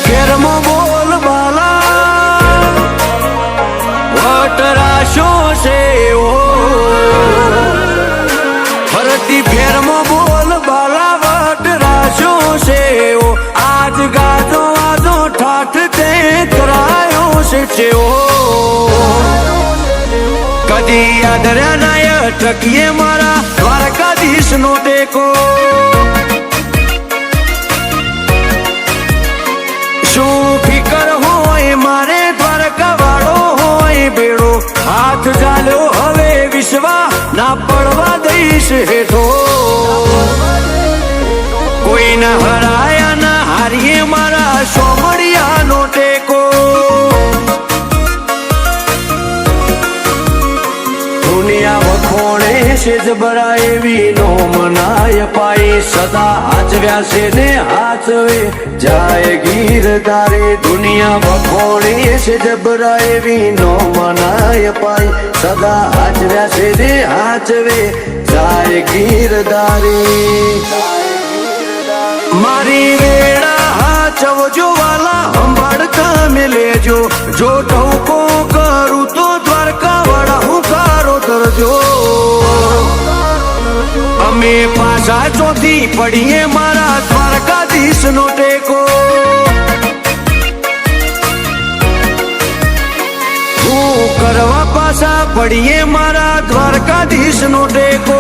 ફેરમાં બોલ બાલા વટરાશો છે ઓ ફરતી ફેરમાં બોલ બાલા વટરાશો છે ઓ આજ ગાજો આજો ઠાઠ તે કરાયો છે ઓ કદી આદર્યા નાય ટકીએ મારા દ્વારકાધીશ નો ટેકો શું ફિકર હોય મારે દ્વારકા વાળો હોય બેડો હાથ ચાલ્યો હવે વિશ્વા ના પડવા દઈશ હેઠો કોઈ ના હરાયા ના હારીએ મારા સોમડિયા નો ટેકો દુનિયા વખોણે છે જબરા એવી નો મનાય પાઈ સદા હાચવ્યા છે ને હાચવે જાય ગીરધારે દુનિયા વખોણે છે જબરા એવી નો મનાય પાઈ સદા હાચવ્યા છે ને હાચવે જાય ગીરધારે મારી વેળા હાચવજો વાલા સંભાળ તમે લેજો જો ટહુકો કરું તો દ્વારકા વાળા હું કારો તરજો અમે પાછા ચોથી પડીએ મારા દ્વારકાધીશ નો ટેકો હું કરવા પાછા પડીએ મારા દ્વારકાધીશ નો ટેકો